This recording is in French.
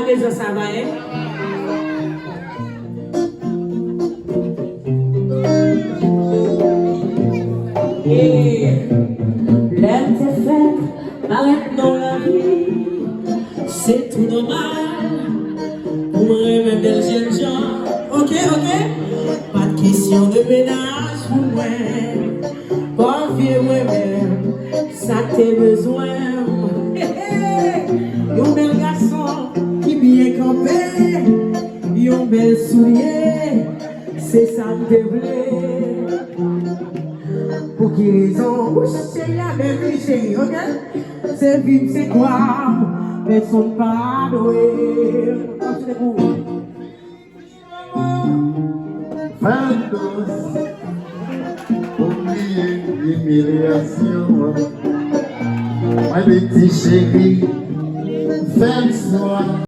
maison, ça va, hein? Et l'aime t'est faite, arrête dans la vie. C'est tout normal pour me remettre des jeunes gens. Ok, ok? Pas de question de ménage pour moi. Pas vieux moi-même, ça t'es besoin. Yon bel garçon qui bien campé, yon bel soulier, c'est ça que t'es voulu. Pour qui raison, c'est la même chérie, ok? C'est vite, c'est quoi? Mais son pas doué. Fantos, oublier l'humiliation. Ma petite chérie, fais-moi.